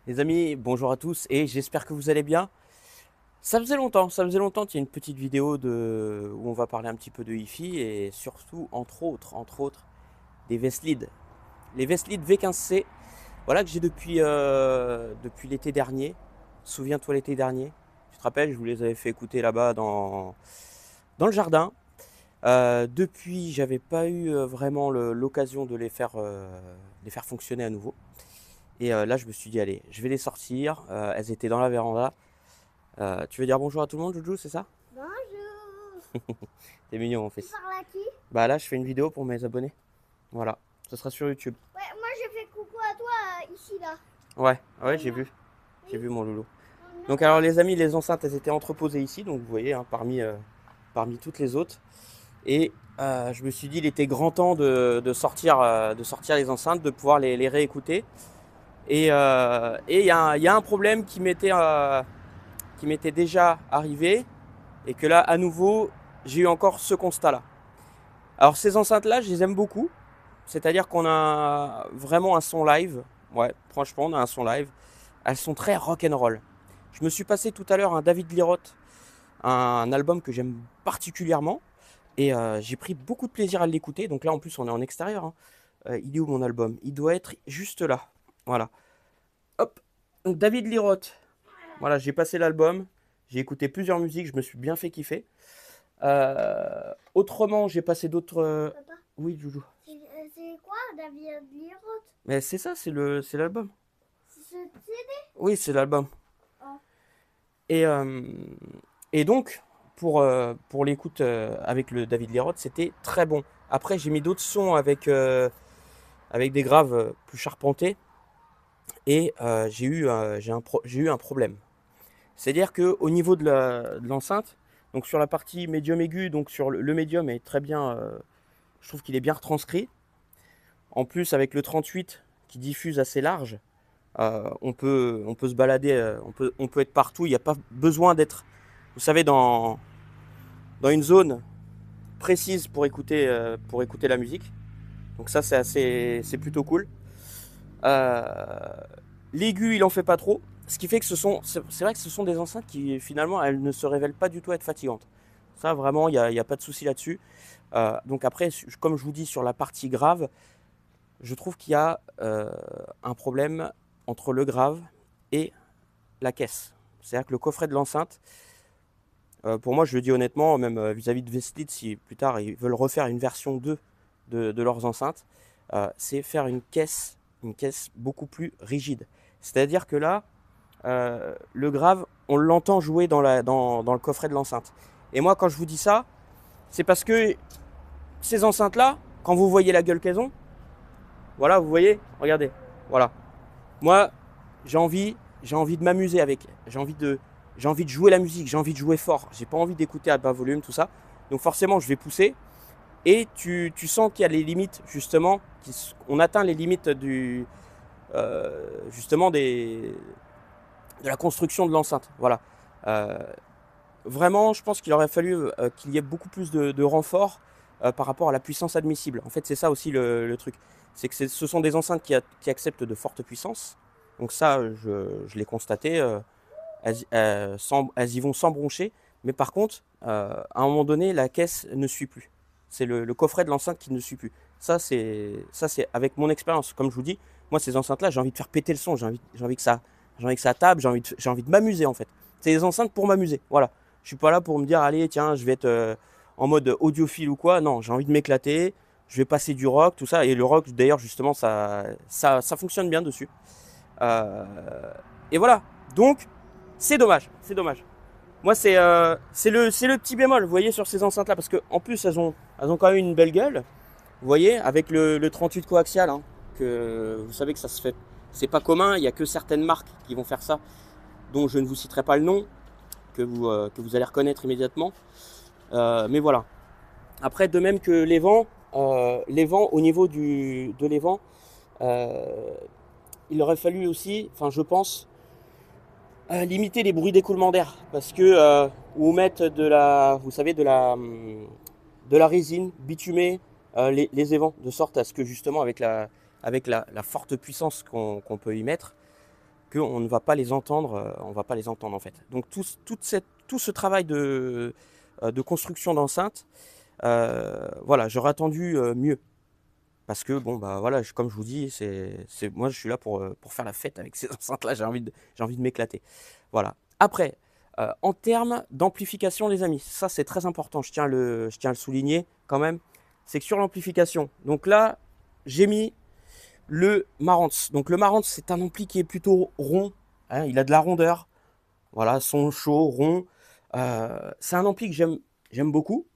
Les amis, bonjour à tous et j'espère que vous allez bien. Ça faisait longtemps qu'il y a une petite vidéo où on va parler un petit peu de hi-fi et surtout, entre autres, des Vestlid. Les Vestlid V15C, voilà que j'ai depuis l'été dernier. Souviens-toi l'été dernier. Tu te rappelles, je vous les avais fait écouter là-bas dans le jardin. Depuis, j'avais pas eu vraiment l'occasion de les faire fonctionner à nouveau. Et là, je me suis dit, allez, je vais les sortir. Elles étaient dans la véranda. Tu veux dire bonjour à tout le monde, Joujou, c'est ça? Bonjour. T'es mignon, mon Tu fils. parles à qui? Bah là, je fais une vidéo pour mes abonnés. Voilà, ce sera sur YouTube. Ouais, moi je fais coucou à toi ici là. Ouais, ouais, Viens, viens. j'ai Oui, vu mon loulou. non, viens Donc là. alors les amis, les enceintes, elles étaient entreposées ici, donc vous voyez, hein, parmi toutes les autres. Et je me suis dit, il était grand temps de sortir les enceintes, de pouvoir les réécouter. Et il y a un problème qui m'était déjà arrivé, et que là, à nouveau, j'ai eu encore ce constat-là. Alors ces enceintes-là, je les aime beaucoup. C'est-à-dire qu'on a vraiment un son live. Ouais, franchement, on a un son live. Elles sont très rock and roll. Je me suis passé tout à l'heure un David Lee Roth, un album que j'aime particulièrement. Et j'ai pris beaucoup de plaisir à l'écouter. Donc là, en plus, on est en extérieur, hein. Il est où mon album? Il doit être juste là. Voilà. Hop. Donc David Lee Roth. Voilà, j'ai passé l'album. J'ai écouté plusieurs musiques. Je me suis bien fait kiffer. Autrement, j'ai passé d'autres. Papa, Oui, Joujou. c'est quoi David Liroth? Mais c'est ça, c'est l'album. C'est ce CD? Oui, c'est l'album. Oh. Et, euh, et donc, pour l'écoute avec le David Lee Roth, c'était très bon. Après, j'ai mis d'autres sons avec des graves plus charpentés. Et j'ai eu un problème. C'est-à-dire qu'au niveau de l'enceinte, donc sur la partie médium aigu, donc sur le médium est très bien, je trouve qu'il est bien retranscrit. En plus, avec le 38 qui diffuse assez large, on peut se balader, on peut être partout. Il n'y a pas besoin d'être, vous savez, dans une zone précise pour écouter la musique. Donc ça, c'est plutôt cool. Euh, L'aigu, il en fait pas trop. Ce qui fait que c'est vrai que ce sont des enceintes qui finalement, elles ne se révèlent pas du tout être fatigantes. Ça, vraiment, il y a pas de souci là-dessus. Donc après, comme je vous dis sur la partie grave, je trouve qu'il y a un problème entre le grave et la caisse. C'est-à-dire que le coffret de l'enceinte, pour moi, je le dis honnêtement, même vis-à-vis de Vestlid, si plus tard ils veulent refaire une version 2 de leurs enceintes, c'est faire une caisse beaucoup plus rigide. C'est-à-dire que là, le grave, on l'entend jouer dans le coffret de l'enceinte. Et moi, quand je vous dis ça, c'est parce que ces enceintes-là, quand vous voyez la gueule qu'elles ont, voilà, vous voyez, regardez, voilà. Moi, j'ai envie, j'ai envie de m'amuser avec. J'ai envie de jouer la musique, j'ai envie de jouer fort. J'ai pas envie d'écouter à bas volume, tout ça. Donc forcément, je vais pousser. Et tu sens qu'il y a les limites, justement, on atteint les limites justement de la construction de l'enceinte. Voilà. Euh, Vraiment, je pense qu'il aurait fallu qu'il y ait beaucoup plus de renforts par rapport à la puissance admissible. En fait, c'est ça aussi le truc. C'est que ce sont des enceintes qui acceptent de fortes puissances. Donc ça, je l'ai constaté. Elles y vont sans broncher. Mais par contre, à un moment donné, la caisse ne suit plus. C'est le coffret de l'enceinte qui ne suit plus. Ça, c'est avec mon expérience. Comme je vous dis, moi, ces enceintes-là, j'ai envie de faire péter le son. J'ai envie que ça tape. J'ai envie de m'amuser en fait. C'est des enceintes pour m'amuser. Voilà. Je suis pas là pour me dire, allez, tiens, je vais être en mode audiophile ou quoi. Non, j'ai envie de m'éclater. Je vais passer du rock, tout ça. Et le rock, d'ailleurs, justement, ça fonctionne bien dessus. Euh, et voilà. Donc, c'est dommage. C'est dommage. Moi, c'est le petit bémol, vous voyez, sur ces enceintes-là. Parce qu'en plus, elles ont quand même une belle gueule. Vous voyez, avec le 38 coaxial, hein, que vous savez que ça se fait. C'est pas commun, il n'y a que certaines marques qui vont faire ça, dont je ne vous citerai pas le nom, que vous allez reconnaître immédiatement. Mais voilà. Après, de même que les vents au niveau de les vents, euh, il aurait fallu aussi, enfin je pense, limiter les bruits d'écoulement d'air. Parce que, ou mettre vous savez, de la résine bitumée, les évents, de sorte à ce que justement avec la forte puissance qu'on peut y mettre, qu'on ne va pas les entendre, on va pas les entendre en fait. Donc tout ce travail de construction d'enceinte, voilà, j'aurais attendu mieux. Parce que bon bah voilà, comme je vous dis, moi je suis là pour faire la fête avec ces enceintes-là, j'ai envie de m'éclater. Voilà. Après, en termes d'amplification, les amis, ça c'est très important, je tiens à le souligner quand même, c'est que sur l'amplification, donc là, j'ai mis le Marantz. Donc le Marantz, c'est un ampli qui est plutôt rond, hein, il a de la rondeur, voilà, son chaud, rond. C'est un ampli que j'aime beaucoup.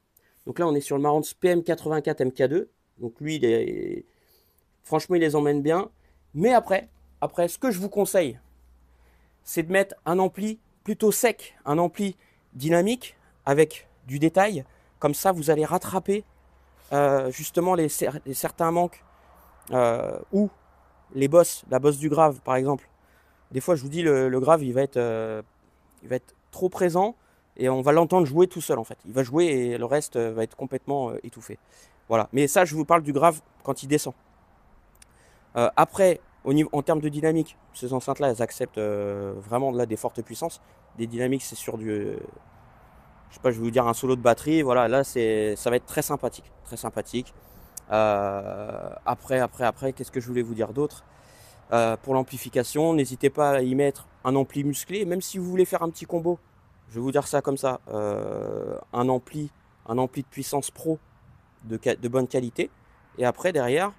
Donc là, on est sur le Marantz PM84 MK2. Donc lui, franchement, il les emmène bien. Mais après, ce que je vous conseille, c'est de mettre un ampli plutôt sec, un ampli dynamique avec du détail. Comme ça, vous allez rattraper justement certains manques ou les bosses, la bosse du grave par exemple. Des fois, je vous dis, le grave, il va être trop présent et on va l'entendre jouer tout seul en fait. Il va jouer et le reste va être complètement étouffé. Voilà. Mais ça, je vous parle du grave quand il descend. Après, en termes de dynamique, ces enceintes-là, elles acceptent vraiment là, des fortes puissances. Des dynamiques, c'est sur je sais pas, je vais vous dire un solo de batterie. Voilà, là, ça va être très sympathique. Très sympathique. Après, qu'est-ce que je voulais vous dire d'autre? Pour l'amplification, n'hésitez pas à y mettre un ampli musclé. Même si vous voulez faire un petit combo, je vais vous dire ça comme ça. Un ampli de puissance pro de bonne qualité. Et après, derrière,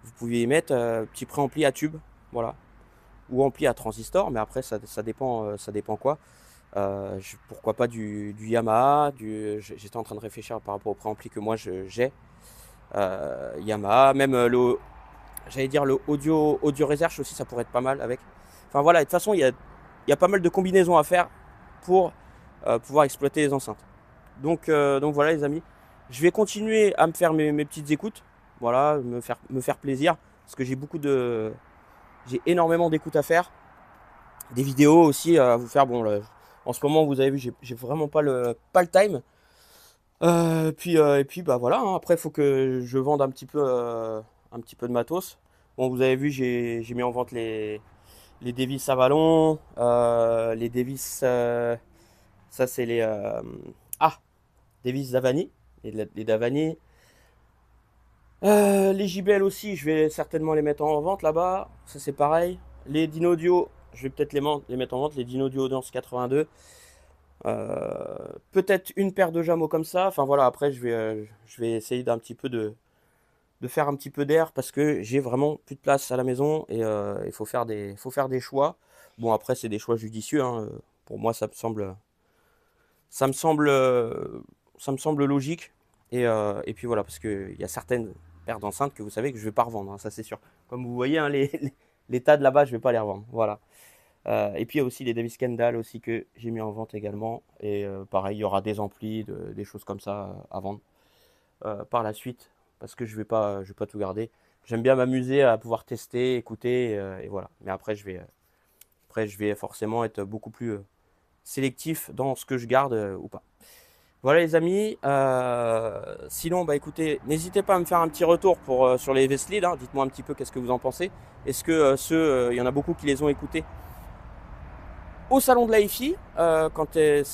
vous pouvez y mettre petit préampli à tube. Voilà. Ou ampli à transistor. Mais après, ça dépend quoi. Pourquoi pas du Yamaha. J'étais en train de réfléchir par rapport au préampli que moi j'ai. Yamaha. Même j'allais dire le audio research aussi, ça pourrait être pas mal avec. Enfin voilà, de toute façon, il y a pas mal de combinaisons à faire pour pouvoir exploiter les enceintes. Donc voilà les amis, je vais continuer à me faire mes petites écoutes. Voilà, me faire plaisir. Parce que j'ai énormément d'écoutes à faire. Des vidéos aussi à vous faire. Bon, en ce moment, vous avez vu, j'ai vraiment pas le time. Et puis bah voilà, hein. Après il faut que je vende un petit peu de matos. Bon, vous avez vu, j'ai mis en vente les Davis Avalon, les Davis, ça c'est Davis Davani, les Davani. Les JBL aussi, je vais certainement les mettre en vente là-bas, ça c'est pareil. Les Dynaudio, je vais peut-être les mettre en vente, les Dynaudio Audience 82. Peut-être une paire de jameaux comme ça. Enfin voilà, après je vais essayer d'un petit peu de faire un petit peu d'air parce que j'ai vraiment plus de place à la maison et il faut faire des choix. Bon après c'est des choix judicieux, hein. Pour moi ça me semble, ça me semble logique et puis voilà parce que il y a certaines paires d'enceintes que vous savez que je vais pas revendre, hein, ça c'est sûr. Comme vous voyez, hein, les tas de là-bas je vais pas les revendre. Voilà. Et puis il y a aussi les Davis Kendall aussi que j'ai mis en vente également. Et pareil, il y aura des amplis, des choses comme ça à vendre par la suite. Parce que je vais pas tout garder. J'aime bien m'amuser à pouvoir tester, écouter, et voilà. Mais après, je vais forcément être beaucoup plus sélectif dans ce que je garde ou pas. Voilà les amis. Sinon, bah écoutez, n'hésitez pas à me faire un petit retour sur les Veslead, hein. Dites-moi un petit peu qu'est-ce que vous en pensez. Est-ce que il y en a beaucoup qui les ont écoutés au salon de la hi-fi, quand elles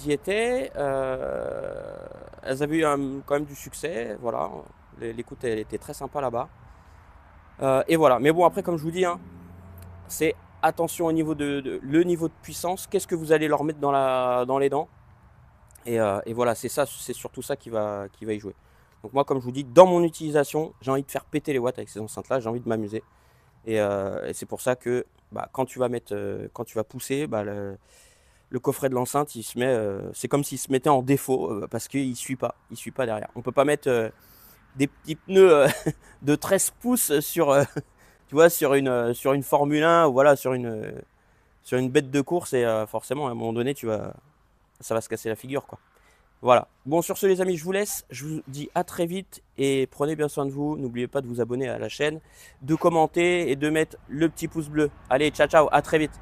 y étaient, elles avaient eu quand même du succès. Voilà, l'écoute elle était très sympa là-bas. Et voilà. Mais bon après comme je vous dis, hein, c'est attention au niveau le niveau de puissance. Qu'est-ce que vous allez leur mettre dans les dents et voilà, c'est surtout ça qui va y jouer. Donc moi comme je vous dis, dans mon utilisation, j'ai envie de faire péter les watts avec ces enceintes-là. J'ai envie de m'amuser. Et c'est pour ça que bah, quand tu vas pousser, bah, le coffret de l'enceinte, c'est comme s'il se mettait en défaut parce qu'il suit pas derrière. On peut pas mettre des petits pneus de 13 pouces tu vois, sur une Formule 1 ou voilà, sur une bête de course et forcément à un moment donné, ça va se casser la figure quoi. Voilà. Bon, sur ce les amis, je vous laisse. Je vous dis à très vite et prenez bien soin de vous. N'oubliez pas de vous abonner à la chaîne, de commenter et de mettre le petit pouce bleu. Allez, ciao ciao, à très vite.